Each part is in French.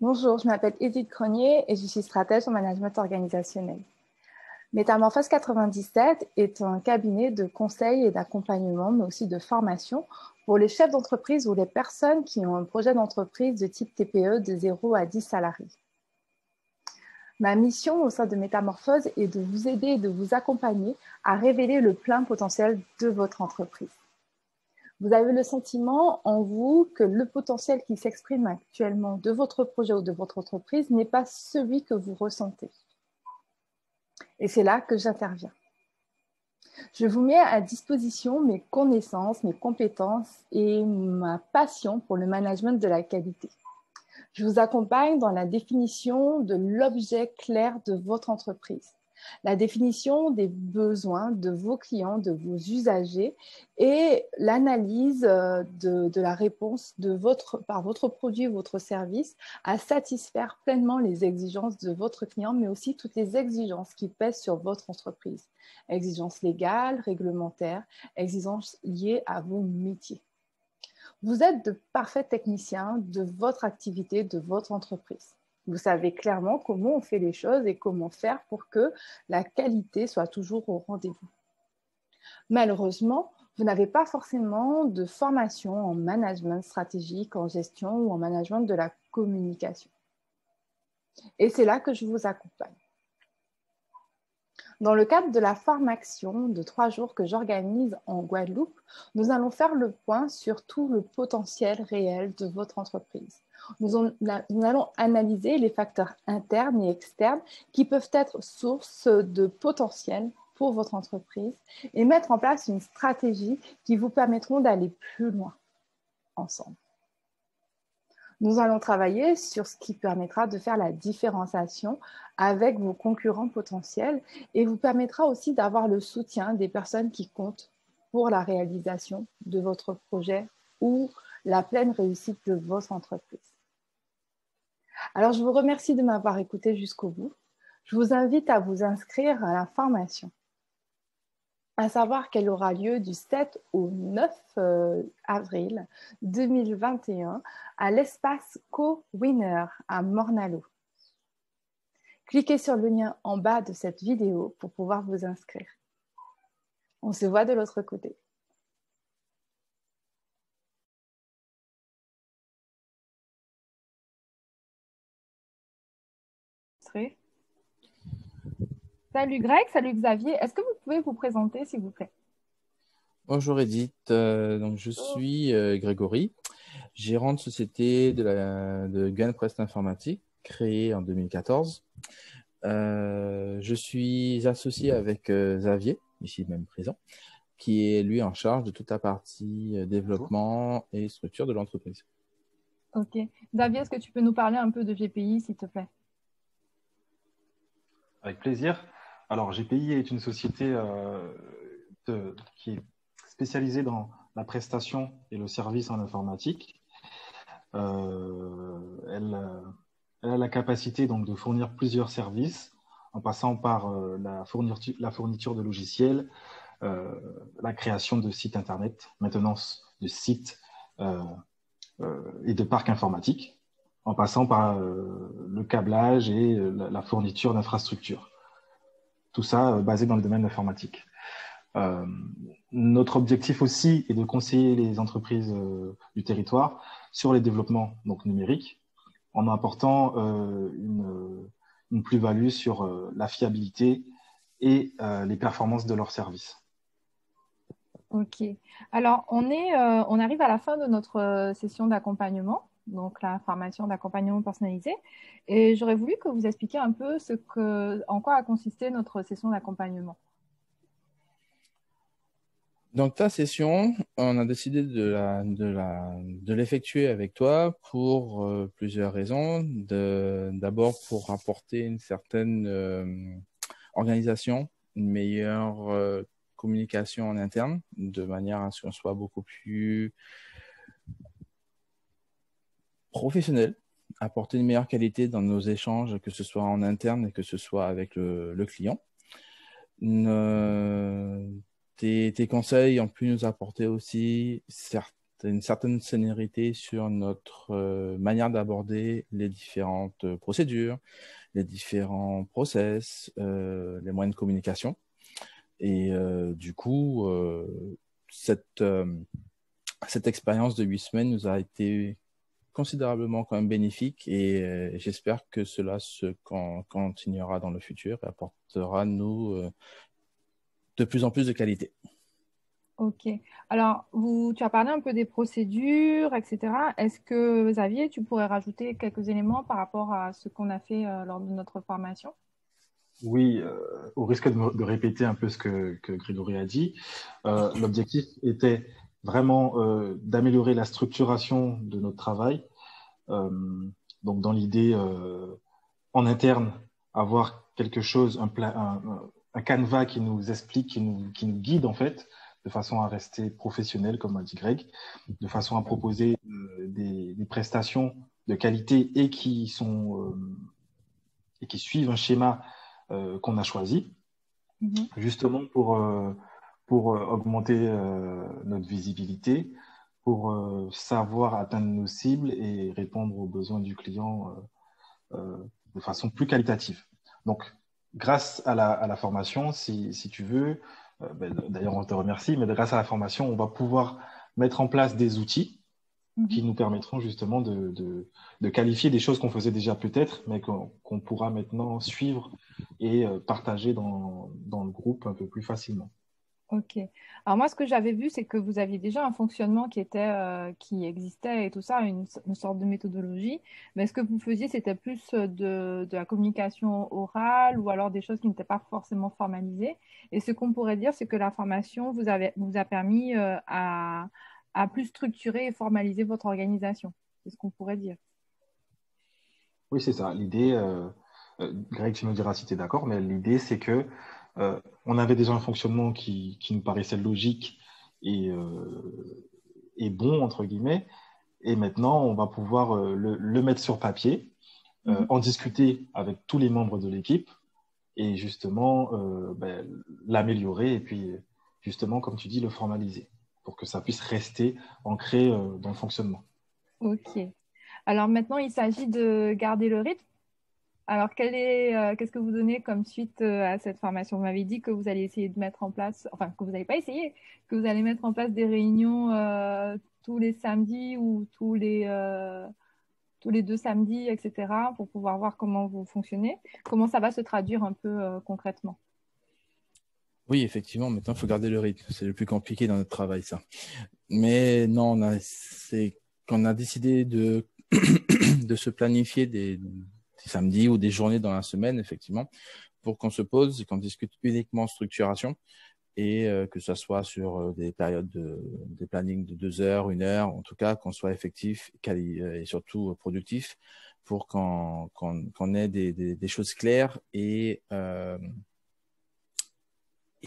Bonjour, je m'appelle Edith Cronier et je suis stratège en management organisationnel. Métamorphose 97 est un cabinet de conseil et d'accompagnement, mais aussi de formation pour les chefs d'entreprise ou les personnes qui ont un projet d'entreprise de type TPE de 0 à 10 salariés. Ma mission au sein de Métamorphose est de vous aider et de vous accompagner à révéler le plein potentiel de votre entreprise. Vous avez le sentiment en vous que le potentiel qui s'exprime actuellement de votre projet ou de votre entreprise n'est pas celui que vous ressentez. Et c'est là que j'interviens. Je vous mets à disposition mes connaissances, mes compétences et ma passion pour le management de la qualité. Je vous accompagne dans la définition de l'objet clair de votre entreprise, la définition des besoins de vos clients, de vos usagers et l'analyse de la réponse par votre produit ou votre service à satisfaire pleinement les exigences de votre client, mais aussi toutes les exigences qui pèsent sur votre entreprise. Exigences légales, réglementaires, exigences liées à vos métiers. Vous êtes de parfaits techniciens de votre activité, de votre entreprise. Vous savez clairement comment on fait les choses et comment faire pour que la qualité soit toujours au rendez-vous. Malheureusement, vous n'avez pas forcément de formation en management stratégique, en gestion ou en management de la communication. Et c'est là que je vous accompagne. Dans le cadre de la formation de 3 jours que j'organise en Guadeloupe, nous allons faire le point sur tout le potentiel réel de votre entreprise. Nous allons analyser les facteurs internes et externes qui peuvent être source de potentiel pour votre entreprise et mettre en place une stratégie qui vous permettront d'aller plus loin ensemble. Nous allons travailler sur ce qui permettra de faire la différenciation avec vos concurrents potentiels et vous permettra aussi d'avoir le soutien des personnes qui comptent pour la réalisation de votre projet ou la pleine réussite de votre entreprise. Alors, je vous remercie de m'avoir écouté jusqu'au bout. Je vous invite à vous inscrire à la formation, à savoir qu'elle aura lieu du 7 au 9 avril 2021 à l'espace Co-Winner à Morne-à-l'Eau. Cliquez sur le lien en bas de cette vidéo pour pouvoir vous inscrire. On se voit de l'autre côté. Salut Greg, salut Xavier. Est-ce que vous pouvez vous présenter, s'il vous plaît? Bonjour Edith, donc je suis Grégory, gérant de société de GunQuest Informatique, créée en 2014. Je suis associé avec Xavier, ici même présent, qui est lui en charge de toute la partie développement et structure de l'entreprise. Ok. Xavier, est-ce que tu peux nous parler un peu de GPI, s'il te plaît? Avec plaisir. Alors, GPI est une société qui est spécialisée dans la prestation et le service en informatique. Elle a la capacité donc de fournir plusieurs services en passant par la fourniture de logiciels, la création de sites internet, maintenance de sites et de parcs informatiques, en passant par le câblage et la fourniture d'infrastructures. Tout ça basé dans le domaine informatique. Notre objectif aussi est de conseiller les entreprises du territoire sur les développements donc, numériques en apportant une plus-value sur la fiabilité et les performances de leurs services. Ok. Alors, on arrive à la fin de notre session d'accompagnement, donc la formation d'accompagnement personnalisé. Et j'aurais voulu que vous expliquiez un peu en quoi a consisté notre session d'accompagnement. Donc ta session, on a décidé de l'effectuer avec toi pour plusieurs raisons. D'abord pour apporter une certaine organisation, une meilleure communication en interne, de manière à ce qu'on soit beaucoup plus professionnel, apporter une meilleure qualité dans nos échanges, que ce soit en interne et que ce soit avec le client. Tes conseils ont pu nous apporter aussi une certaine sénérité sur notre manière d'aborder les différentes procédures, les différents process, les moyens de communication. Et du coup, cette expérience de 8 semaines nous a été considérablement quand même bénéfique et j'espère que cela se continuera dans le futur et apportera nous de plus en plus de qualité. Ok. Alors, tu as parlé un peu des procédures, etc. Est-ce que, Xavier, tu pourrais rajouter quelques éléments par rapport à ce qu'on a fait lors de notre formation? Oui, au risque de répéter un peu ce que Grégory a dit, l'objectif était vraiment d'améliorer la structuration de notre travail. Donc, dans l'idée, en interne, avoir quelque chose, un canevas qui nous explique, qui nous guide en fait, de façon à rester professionnel, comme a dit Greg, de façon à proposer des prestations de qualité et qui suivent un schéma qu'on a choisi, justement pour augmenter notre visibilité, pour savoir atteindre nos cibles et répondre aux besoins du client de façon plus qualitative. Donc, grâce à la formation, si tu veux, d'ailleurs on te remercie, mais grâce à la formation, on va pouvoir mettre en place des outils qui nous permettront justement de qualifier des choses qu'on faisait déjà peut-être, mais qu'on pourra maintenant suivre et partager dans le groupe un peu plus facilement. Ok. Alors moi, ce que j'avais vu, c'est que vous aviez déjà un fonctionnement qui existait et tout ça, une sorte de méthodologie. Mais ce que vous faisiez, c'était plus de la communication orale ou alors des choses qui n'étaient pas forcément formalisées. Et ce qu'on pourrait dire, c'est que la formation vous a permis à plus structurer et formaliser votre organisation. C'est ce qu'on pourrait dire. Oui, c'est ça. L'idée, Greg, tu me diras si tu es d'accord, mais l'idée, c'est que on avait déjà un fonctionnement qui nous paraissait logique et, bon, entre guillemets, et maintenant, on va pouvoir le mettre sur papier, en discuter avec tous les membres de l'équipe et justement l'améliorer et puis justement, comme tu dis, le formaliser pour que ça puisse rester ancré dans le fonctionnement. Ok. Alors maintenant, il s'agit de garder le rythme. Alors, qu'est-ce que vous donnez comme suite à cette formation? Vous m'avez dit que vous allez essayer de mettre en place, enfin, que vous n'allez pas essayer, que vous allez mettre en place des réunions tous les samedis ou tous les 2 samedis, etc., pour pouvoir voir comment vous fonctionnez. Comment ça va se traduire un peu concrètement? Oui, effectivement, maintenant, il faut garder le rythme. C'est le plus compliqué dans notre travail, ça. Mais non, c'est qu'on a décidé de, de se planifier des samedis ou des journées dans la semaine, effectivement, pour qu'on se pose et qu'on discute uniquement structuration et que ça soit sur des périodes des plannings de 2 heures, 1 heure, en tout cas, qu'on soit effectif et surtout productif pour qu'on ait des choses claires et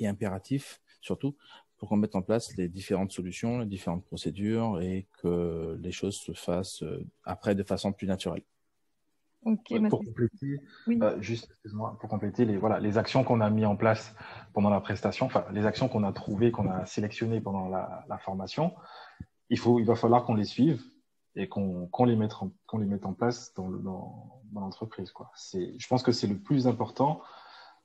impératifs, surtout, pour qu'on mette en place les différentes solutions, les différentes procédures et que les choses se fassent après de façon plus naturelle. Ok, Pour compléter, oui. excuse-moi, pour compléter les actions qu'on a mis en place pendant la prestation, enfin les actions qu'on a trouvées, qu'on a sélectionnées pendant la formation, il va falloir qu'on les suive et qu'on les mette en place dans l'entreprise, quoi. Je pense que c'est le plus important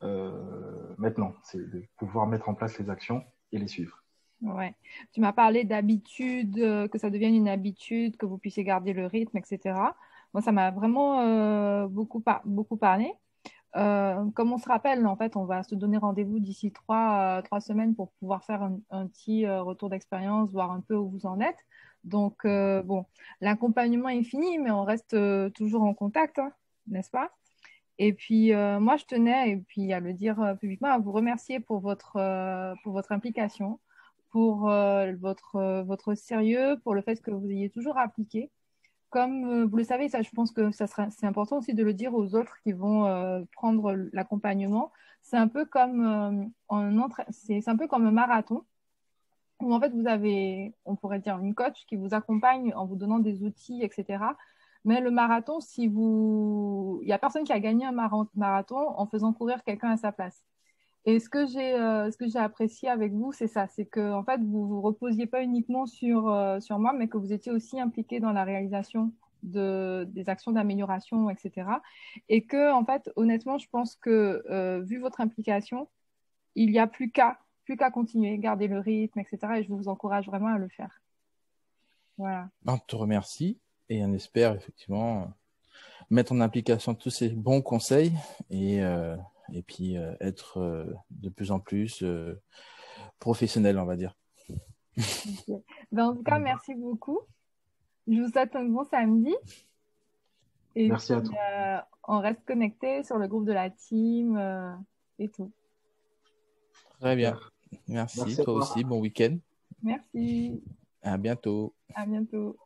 maintenant, c'est de pouvoir mettre en place les actions et les suivre. Ouais. Tu m'as parlé d'habitude, que ça devienne une habitude, que vous puissiez garder le rythme, etc. Moi, ça m'a vraiment beaucoup parlé. Comme on se rappelle, en fait, on va se donner rendez-vous d'ici 3 semaines pour pouvoir faire un petit retour d'expérience, voir un peu où vous en êtes. Donc, bon, l'accompagnement est fini, mais on reste toujours en contact, hein, n'est-ce pas? Et puis, moi, je tenais, et puis à le dire publiquement, à vous remercier pour votre implication, pour votre sérieux, pour le fait que vous ayez toujours appliqué. Comme vous le savez, ça, je pense que c'est important aussi de le dire aux autres qui vont prendre l'accompagnement. C'est un peu comme c'est un peu comme un marathon où en fait vous avez, on pourrait dire, une coach qui vous accompagne en vous donnant des outils, etc. Mais le marathon, il n'y a personne qui a gagné un marathon en faisant courir quelqu'un à sa place. Et ce que j'ai apprécié avec vous, c'est ça, c'est que en fait, vous vous reposiez pas uniquement sur moi, mais que vous étiez aussi impliqué dans la réalisation des actions d'amélioration, etc. Et que, en fait, honnêtement, je pense que vu votre implication, il n'y a plus qu'à continuer, garder le rythme, etc. Et je vous encourage vraiment à le faire. Voilà. On te remercie et on espère effectivement mettre en application tous ces bons conseils et puis être de plus en plus professionnel, on va dire. Okay. Ben, en tout cas, merci beaucoup. Je vous souhaite un bon samedi. Et Merci à puis, toi. on reste connecté sur le groupe de la team et tout. Très bien. Super. Merci. Merci à Toi toi. aussi. Bon week-end. Merci. À bientôt. À bientôt.